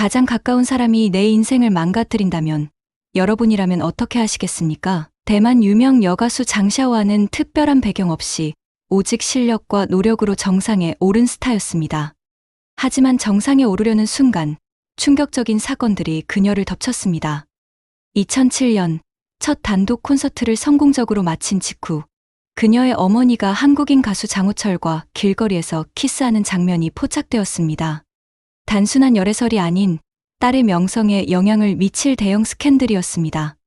가장 가까운 사람이 내 인생을 망가뜨린다면 여러분이라면 어떻게 하시겠습니까? 대만 유명 여가수 장샤오와는 특별한 배경 없이 오직 실력과 노력으로 정상에 오른 스타였습니다. 하지만 정상에 오르려는 순간 충격적인 사건들이 그녀를 덮쳤습니다. 2007년 첫 단독 콘서트를 성공적으로 마친 직후 그녀의 어머니가 한국인 가수 장호철과 길거리에서 키스하는 장면이 포착되었습니다. 단순한 열애설이 아닌 딸의 명성에 영향을 미칠 대형 스캔들이었습니다.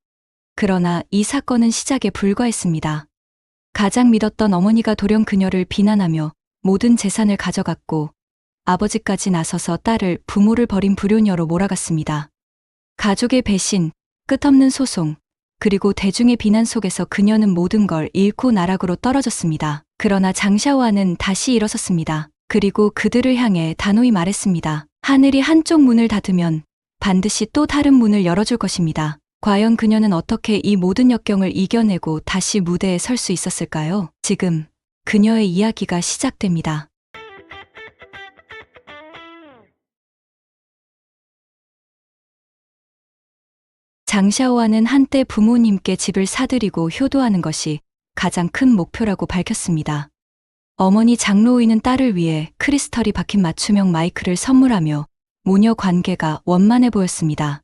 그러나 이 사건은 시작에 불과했습니다. 가장 믿었던 어머니가 돌연 그녀를 비난하며 모든 재산을 가져갔고 아버지까지 나서서 딸을 부모를 버린 불효녀로 몰아갔습니다. 가족의 배신, 끝없는 소송, 그리고 대중의 비난 속에서 그녀는 모든 걸 잃고 나락으로 떨어졌습니다. 그러나 장샤오와는 다시 일어섰습니다. 그리고 그들을 향해 단호히 말했습니다. 하늘이 한쪽 문을 닫으면 반드시 또 다른 문을 열어줄 것입니다. 과연 그녀는 어떻게 이 모든 역경을 이겨내고 다시 무대에 설 수 있었을까요? 지금 그녀의 이야기가 시작됩니다. 장샤오와는 한때 부모님께 집을 사들이고 효도하는 것이 가장 큰 목표라고 밝혔습니다. 어머니 장로우이는 딸을 위해 크리스털이 박힌 맞춤형 마이크를 선물하며 모녀 관계가 원만해 보였습니다.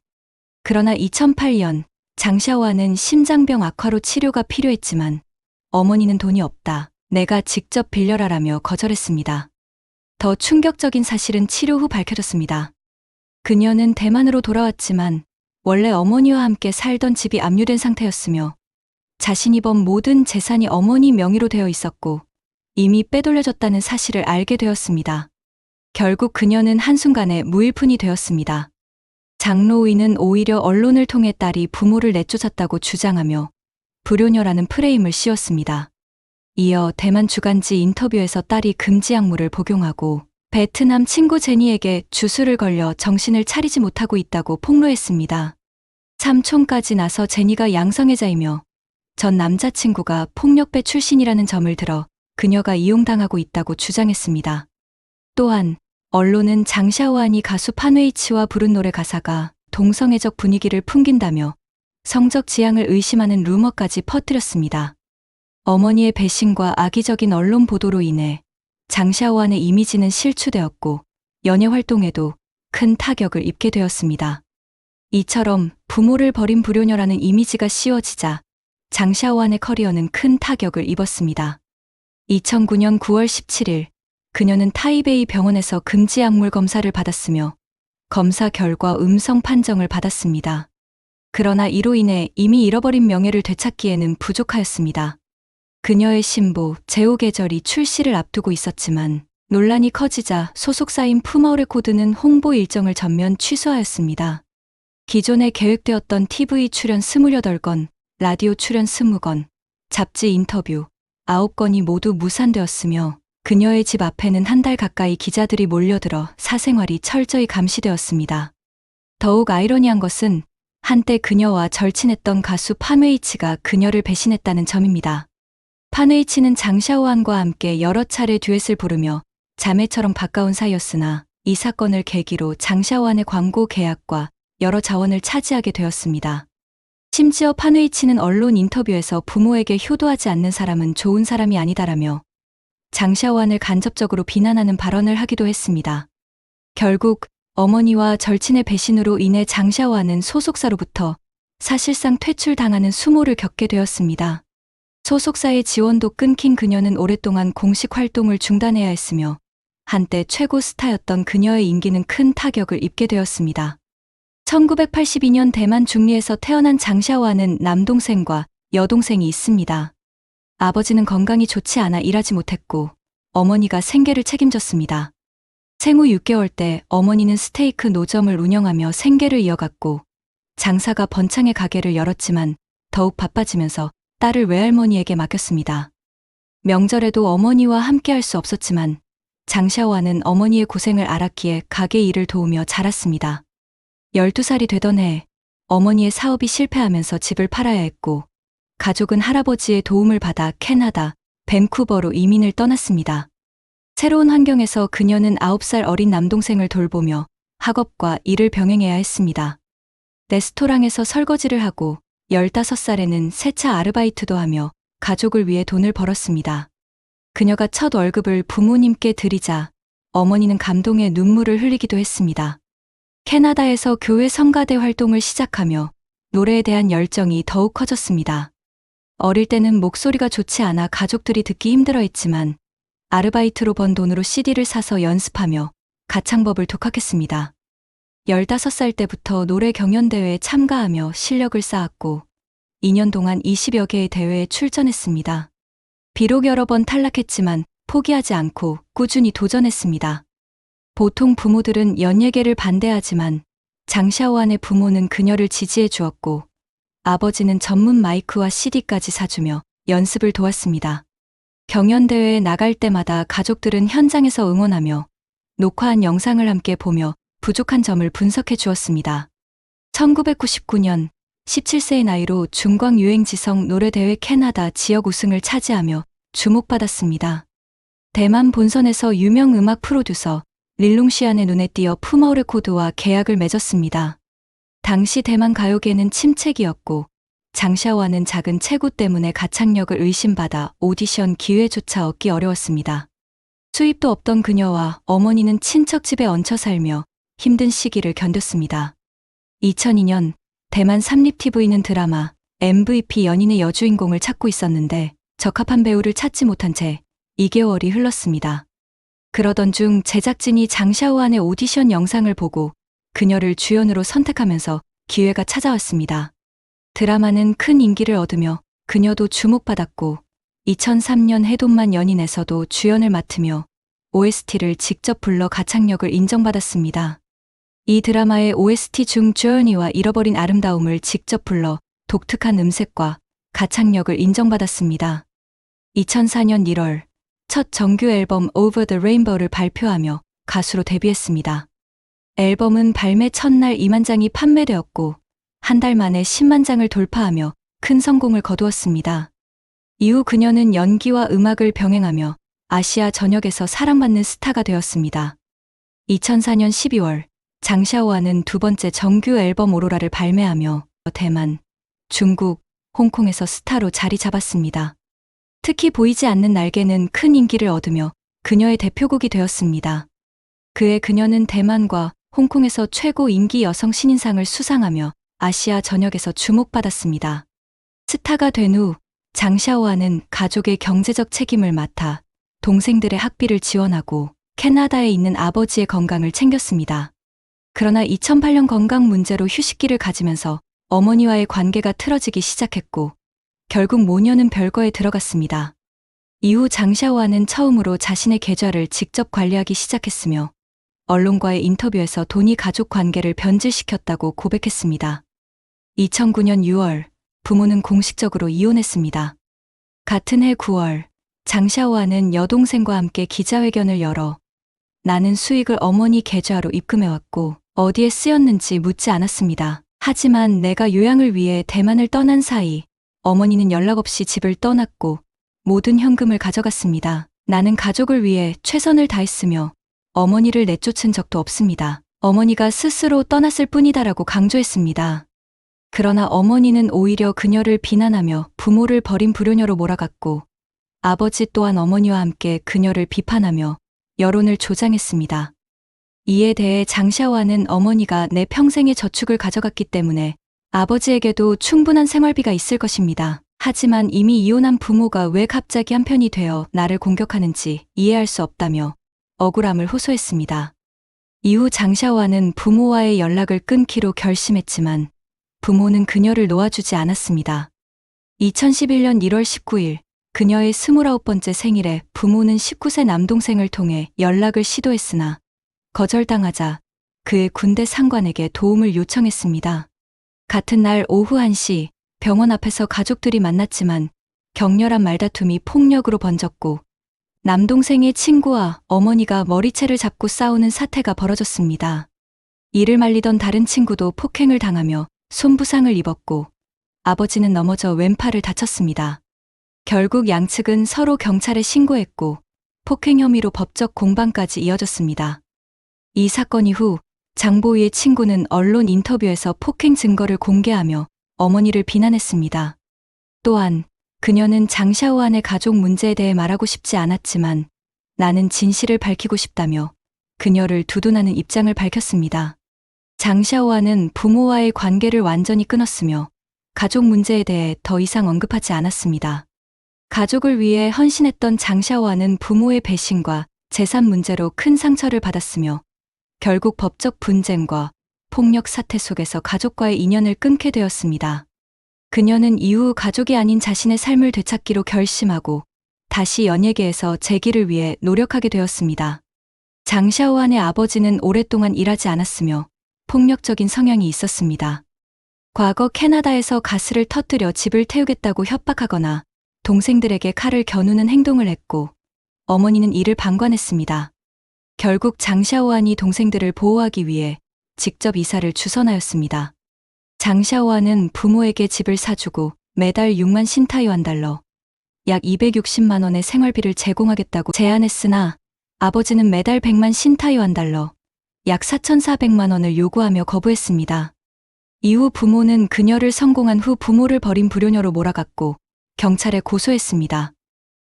그러나 2008년 장샤오와는 심장병 악화로 치료가 필요했지만 어머니는 돈이 없다. 내가 직접 빌려라라며 거절했습니다. 더 충격적인 사실은 치료 후 밝혀졌습니다. 그녀는 대만으로 돌아왔지만 원래 어머니와 함께 살던 집이 압류된 상태였으며 자신이 번 모든 재산이 어머니 명의로 되어 있었고 이미 빼돌려졌다는 사실을 알게 되었습니다. 결국 그녀는 한순간에 무일푼이 되었습니다. 장로우이는 오히려 언론을 통해 딸이 부모를 내쫓았다고 주장하며 불효녀라는 프레임을 씌웠습니다. 이어 대만 주간지 인터뷰에서 딸이 금지 약물을 복용하고 베트남 친구 제니에게 주술을 걸려 정신을 차리지 못하고 있다고 폭로했습니다. 삼촌까지 나서 제니가 양성애자이며 전 남자친구가 폭력배 출신이라는 점을 들어 그녀가 이용당하고 있다고 주장했습니다. 또한 언론은 장샤오안이 가수 판웨이치와 부른 노래 가사가 동성애적 분위기를 풍긴다며 성적 지향을 의심하는 루머까지 퍼뜨렸습니다. 어머니의 배신과 악의적인 언론 보도로 인해 장샤오안의 이미지는 실추되었고 연예 활동에도 큰 타격을 입게 되었습니다. 이처럼 부모를 버린 불효녀라는 이미지가 씌워지자 장샤오안의 커리어는 큰 타격을 입었습니다. 2009년 9월 17일 그녀는 타이베이 병원에서 금지 약물 검사를 받았으며 검사 결과 음성 판정을 받았습니다. 그러나 이로 인해 이미 잃어버린 명예를 되찾기에는 부족하였습니다. 그녀의 신보 제오 계절이 출시를 앞두고 있었지만 논란이 커지자 소속사인 푸마 레코드는 홍보 일정을 전면 취소하였습니다. 기존에 계획되었던 TV 출연 28건, 라디오 출연 20건, 잡지 인터뷰 9건이 모두 무산되었으며 그녀의 집 앞에는 한 달 가까이 기자들이 몰려들어 사생활이 철저히 감시되었습니다. 더욱 아이러니한 것은 한때 그녀와 절친했던 가수 판웨이치가 그녀를 배신했다는 점입니다. 판웨이치는 장샤오안과 함께 여러 차례 듀엣을 부르며 자매처럼 가까운 사이였으나 이 사건을 계기로 장샤오안의 광고 계약과 여러 자원을 차지하게 되었습니다. 심지어 판웨이치는 언론 인터뷰에서 부모에게 효도하지 않는 사람은 좋은 사람이 아니다라며 장샤오안을 간접적으로 비난하는 발언을 하기도 했습니다. 결국 어머니와 절친의 배신으로 인해 장샤오안은 소속사로부터 사실상 퇴출당하는 수모를 겪게 되었습니다. 소속사의 지원도 끊긴 그녀는 오랫동안 공식 활동을 중단해야 했으며 한때 최고 스타였던 그녀의 인기는 큰 타격을 입게 되었습니다. 1982년 대만 중리에서 태어난 장샤오안은 남동생과 여동생이 있습니다. 아버지는 건강이 좋지 않아 일하지 못했고 어머니가 생계를 책임졌습니다. 생후 6개월 때 어머니는 스테이크 노점을 운영하며 생계를 이어갔고 장사가 번창의 가게를 열었지만 더욱 바빠지면서 딸을 외할머니에게 맡겼습니다. 명절에도 어머니와 함께할 수 없었지만 장샤오안은 어머니의 고생을 알았기에 가게 일을 도우며 자랐습니다. 12살이 되던 해 어머니의 사업이 실패하면서 집을 팔아야 했고 가족은 할아버지의 도움을 받아 캐나다, 밴쿠버로 이민을 떠났습니다. 새로운 환경에서 그녀는 9살 어린 남동생을 돌보며 학업과 일을 병행해야 했습니다. 레스토랑에서 설거지를 하고 15살에는 세차 아르바이트도 하며 가족을 위해 돈을 벌었습니다. 그녀가 첫 월급을 부모님께 드리자 어머니는 감동의 눈물을 흘리기도 했습니다. 캐나다에서 교회 성가대 활동을 시작하며 노래에 대한 열정이 더욱 커졌습니다. 어릴 때는 목소리가 좋지 않아 가족들이 듣기 힘들어했지만 아르바이트로 번 돈으로 CD를 사서 연습하며 가창법을 독학했습니다. 15살 때부터 노래 경연대회에 참가하며 실력을 쌓았고 2년 동안 20여 개의 대회에 출전했습니다. 비록 여러 번 탈락했지만 포기하지 않고 꾸준히 도전했습니다. 보통 부모들은 연예계를 반대하지만 장샤오안의 부모는 그녀를 지지해 주었고 아버지는 전문 마이크와 CD까지 사주며 연습을 도왔습니다. 경연대회에 나갈 때마다 가족들은 현장에서 응원하며 녹화한 영상을 함께 보며 부족한 점을 분석해 주었습니다. 1999년 17세의 나이로 중광유행지성 노래대회 캐나다 지역 우승을 차지하며 주목받았습니다. 대만 본선에서 유명 음악 프로듀서 릴룽시안의 눈에 띄어 푸머 레코드와 계약을 맺었습니다. 당시 대만 가요계는 침체기였고 장샤오안은 작은 체구 때문에 가창력을 의심받아 오디션 기회조차 얻기 어려웠습니다. 수입도 없던 그녀와 어머니는 친척 집에 얹혀 살며 힘든 시기를 견뎠습니다. 2002년 대만 삼립TV는 드라마 MVP 연인의 여주인공을 찾고 있었는데 적합한 배우를 찾지 못한 채 2개월이 흘렀습니다. 그러던 중 제작진이 장샤오안의 오디션 영상을 보고 그녀를 주연으로 선택하면서 기회가 찾아왔습니다. 드라마는 큰 인기를 얻으며 그녀도 주목받았고 2003년 해돈만 연인에서도 주연을 맡으며 OST를 직접 불러 가창력을 인정받았습니다. 이 드라마의 OST 중 Journey와 잃어버린 아름다움을 직접 불러 독특한 음색과 가창력을 인정받았습니다. 2004년 1월 첫 정규 앨범 Over the Rainbow를 발표하며 가수로 데뷔했습니다. 앨범은 발매 첫날 2만 장이 판매되었고 한 달 만에 10만 장을 돌파하며 큰 성공을 거두었습니다. 이후 그녀는 연기와 음악을 병행하며 아시아 전역에서 사랑받는 스타가 되었습니다. 2004년 12월 장샤오안은 두 번째 정규 앨범 오로라를 발매하며 대만, 중국, 홍콩에서 스타로 자리 잡았습니다. 특히 보이지 않는 날개는 큰 인기를 얻으며 그녀의 대표곡이 되었습니다. 그해 그녀는 대만과 홍콩에서 최고 인기 여성 신인상을 수상하며 아시아 전역에서 주목받았습니다. 스타가 된 후 장샤오안은 가족의 경제적 책임을 맡아 동생들의 학비를 지원하고 캐나다에 있는 아버지의 건강을 챙겼습니다. 그러나 2008년 건강 문제로 휴식기를 가지면서 어머니와의 관계가 틀어지기 시작했고 결국 모녀는 별거에 들어갔습니다. 이후 장샤오안은 처음으로 자신의 계좌를 직접 관리하기 시작했으며 언론과의 인터뷰에서 돈이 가족 관계를 변질시켰다고 고백했습니다. 2009년 6월 부모는 공식적으로 이혼했습니다. 같은 해 9월 장샤오안은 여동생과 함께 기자회견을 열어 나는 수익을 어머니 계좌로 입금해왔고 어디에 쓰였는지 묻지 않았습니다. 하지만 내가 요양을 위해 대만을 떠난 사이 어머니는 연락 없이 집을 떠났고 모든 현금을 가져갔습니다. 나는 가족을 위해 최선을 다했으며 어머니를 내쫓은 적도 없습니다. 어머니가 스스로 떠났을 뿐이다라고 강조했습니다. 그러나 어머니는 오히려 그녀를 비난하며 부모를 버린 불효녀로 몰아갔고 아버지 또한 어머니와 함께 그녀를 비판하며 여론을 조장했습니다. 이에 대해 장샤오안은 어머니가 내 평생의 저축을 가져갔기 때문에 아버지에게도 충분한 생활비가 있을 것입니다. 하지만 이미 이혼한 부모가 왜 갑자기 한편이 되어 나를 공격하는지 이해할 수 없다며 억울함을 호소했습니다. 이후 장샤오안은 부모와의 연락을 끊기로 결심했지만 부모는 그녀를 놓아주지 않았습니다. 2011년 1월 19일 그녀의 29번째 생일에 부모는 19세 남동생을 통해 연락을 시도했으나 거절당하자 그의 군대 상관에게 도움을 요청했습니다. 같은 날 오후 1시 병원 앞에서 가족들이 만났지만 격렬한 말다툼이 폭력으로 번졌고 남동생의 친구와 어머니가 머리채를 잡고 싸우는 사태가 벌어졌습니다. 이를 말리던 다른 친구도 폭행을 당하며 손부상을 입었고 아버지는 넘어져 왼팔을 다쳤습니다. 결국 양측은 서로 경찰에 신고했고 폭행 혐의로 법적 공방까지 이어졌습니다. 이 사건 이후 장보위의 친구는 언론 인터뷰에서 폭행 증거를 공개하며 어머니를 비난했습니다. 또한 그녀는 장샤오안의 가족 문제에 대해 말하고 싶지 않았지만 나는 진실을 밝히고 싶다며 그녀를 두둔하는 입장을 밝혔습니다. 장샤오안은 부모와의 관계를 완전히 끊었으며 가족 문제에 대해 더 이상 언급하지 않았습니다. 가족을 위해 헌신했던 장샤오안은 부모의 배신과 재산 문제로 큰 상처를 받았으며 결국 법적 분쟁과 폭력 사태 속에서 가족과의 인연을 끊게 되었습니다. 그녀는 이후 가족이 아닌 자신의 삶을 되찾기로 결심하고 다시 연예계에서 재기를 위해 노력하게 되었습니다. 장샤오안의 아버지는 오랫동안 일하지 않았으며 폭력적인 성향이 있었습니다. 과거 캐나다에서 가스를 터뜨려 집을 태우겠다고 협박하거나 동생들에게 칼을 겨누는 행동을 했고 어머니는 이를 방관했습니다. 결국 장샤오안이 동생들을 보호하기 위해 직접 이사를 주선하였습니다. 장샤오안은 부모에게 집을 사주고 매달 6만 신타이완 달러, 약 260만 원의 생활비를 제공하겠다고 제안했으나 아버지는 매달 100만 신타이완 달러, 약 4,400만 원을 요구하며 거부했습니다. 이후 부모는 그녀를 성공한 후 부모를 버린 불효녀로 몰아갔고 경찰에 고소했습니다.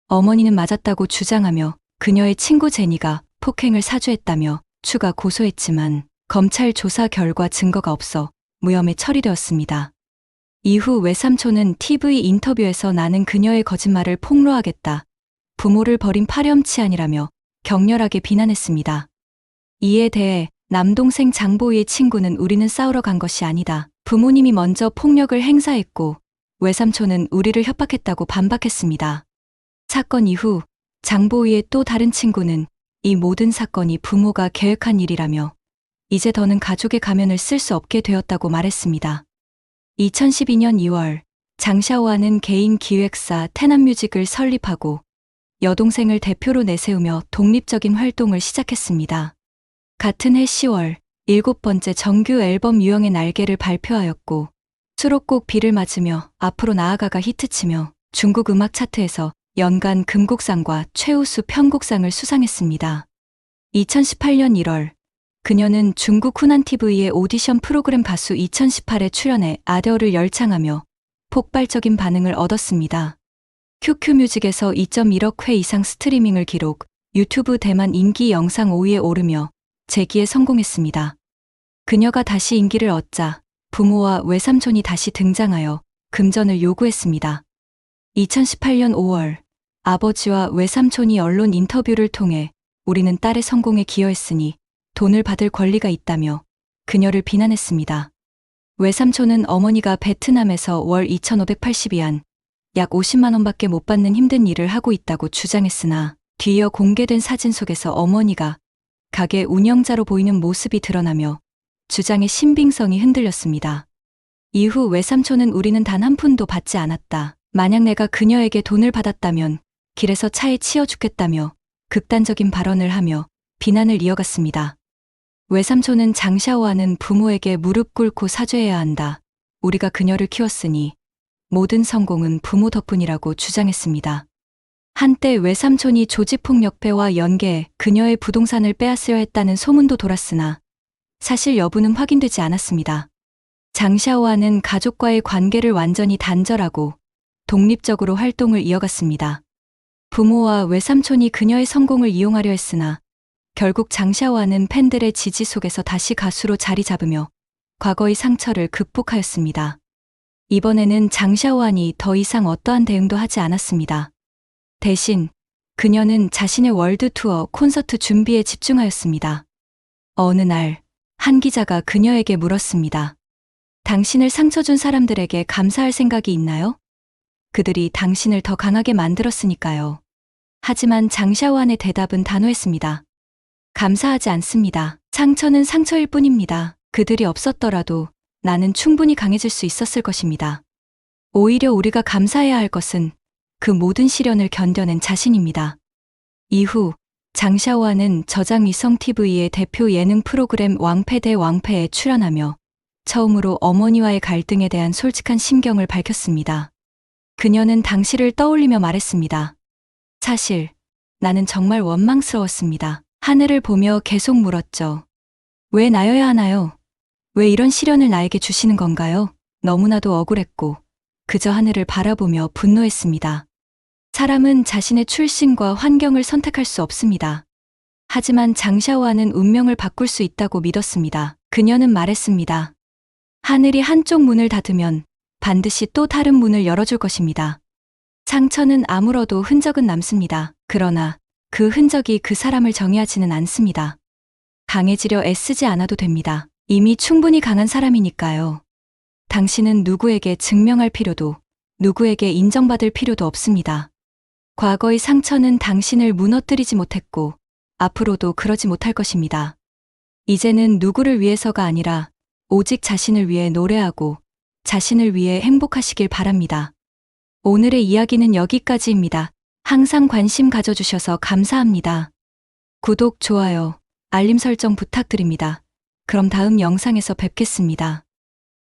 어머니는 맞았다고 주장하며 그녀의 친구 제니가 폭행을 사주했다며 추가 고소했지만 검찰 조사 결과 증거가 없어 무혐의 처리되었습니다. 이후 외삼촌은 TV 인터뷰에서 나는 그녀의 거짓말을 폭로하겠다. 부모를 버린 파렴치한이라며 격렬하게 비난했습니다. 이에 대해 남동생 장보위의 친구는 우리는 싸우러 간 것이 아니다. 부모님이 먼저 폭력을 행사했고 외삼촌은 우리를 협박했다고 반박했습니다. 사건 이후 장보위의 또 다른 친구는 이 모든 사건이 부모가 계획한 일이라며 이제 더는 가족의 가면을 쓸 수 없게 되었다고 말했습니다. 2012년 2월 장샤오안은 개인 기획사 테남뮤직을 설립하고 여동생을 대표로 내세우며 독립적인 활동을 시작했습니다. 같은 해 10월 7번째 정규 앨범 유형의 날개를 발표하였고 수록곡 비를 맞으며 앞으로 나아가가 히트치며 중국 음악 차트에서 연간 금곡상과 최우수 편곡상을 수상했습니다. 2018년 1월 그녀는 중국 후난TV의 오디션 프로그램 가수 2018에 출연해 아더를 열창하며 폭발적인 반응을 얻었습니다. QQ뮤직에서 2.1억 회 이상 스트리밍을 기록, 유튜브 대만 인기 영상 5위에 오르며 재기에 성공했습니다. 그녀가 다시 인기를 얻자 부모와 외삼촌이 다시 등장하여 금전을 요구했습니다. 2018년 5월 아버지와 외삼촌이 언론 인터뷰를 통해 우리는 딸의 성공에 기여했으니 돈을 받을 권리가 있다며 그녀를 비난했습니다. 외삼촌은 어머니가 베트남에서 월 2,580위안, 약 50만 원밖에 못 받는 힘든 일을 하고 있다고 주장했으나 뒤이어 공개된 사진 속에서 어머니가 가게 운영자로 보이는 모습이 드러나며 주장의 신빙성이 흔들렸습니다. 이후 외삼촌은 우리는 단 한 푼도 받지 않았다. 만약 내가 그녀에게 돈을 받았다면 길에서 차에 치여 죽겠다며 극단적인 발언을 하며 비난을 이어갔습니다. 외삼촌은 장샤오안은 부모에게 무릎 꿇고 사죄해야 한다. 우리가 그녀를 키웠으니 모든 성공은 부모 덕분이라고 주장했습니다. 한때 외삼촌이 조직폭력배와 연계해 그녀의 부동산을 빼앗으려 했다는 소문도 돌았으나 사실 여부는 확인되지 않았습니다. 장샤오안은 가족과의 관계를 완전히 단절하고 독립적으로 활동을 이어갔습니다. 부모와 외삼촌이 그녀의 성공을 이용하려 했으나 결국 장샤오안은 팬들의 지지 속에서 다시 가수로 자리 잡으며 과거의 상처를 극복하였습니다. 이번에는 장샤오안이 더 이상 어떠한 대응도 하지 않았습니다. 대신 그녀는 자신의 월드 투어 콘서트 준비에 집중하였습니다. 어느 날 한 기자가 그녀에게 물었습니다. 당신을 상처 준 사람들에게 감사할 생각이 있나요? 그들이 당신을 더 강하게 만들었으니까요. 하지만 장샤오안의 대답은 단호했습니다. 감사하지 않습니다. 상처는 상처일 뿐입니다. 그들이 없었더라도 나는 충분히 강해질 수 있었을 것입니다. 오히려 우리가 감사해야 할 것은 그 모든 시련을 견뎌낸 자신입니다. 이후 장샤오안은 저장위성TV의 대표 예능 프로그램 왕패 대 왕패에 출연하며 처음으로 어머니와의 갈등에 대한 솔직한 심경을 밝혔습니다. 그녀는 당시를 떠올리며 말했습니다. 사실 나는 정말 원망스러웠습니다. 하늘을 보며 계속 물었죠. 왜 나여야 하나요? 왜 이런 시련을 나에게 주시는 건가요? 너무나도 억울했고 그저 하늘을 바라보며 분노했습니다. 사람은 자신의 출신과 환경을 선택할 수 없습니다. 하지만 장샤오아는 운명을 바꿀 수 있다고 믿었습니다. 그녀는 말했습니다. 하늘이 한쪽 문을 닫으면 반드시 또 다른 문을 열어줄 것입니다. 상처는 아물어도 흔적은 남습니다. 그러나 그 흔적이 그 사람을 정의하지는 않습니다. 강해지려 애쓰지 않아도 됩니다. 이미 충분히 강한 사람이니까요. 당신은 누구에게 증명할 필요도, 누구에게 인정받을 필요도 없습니다. 과거의 상처는 당신을 무너뜨리지 못했고, 앞으로도 그러지 못할 것입니다. 이제는 누구를 위해서가 아니라 오직 자신을 위해 노래하고 자신을 위해 행복하시길 바랍니다. 오늘의 이야기는 여기까지입니다. 항상 관심 가져주셔서 감사합니다. 구독, 좋아요, 알림 설정 부탁드립니다. 그럼 다음 영상에서 뵙겠습니다.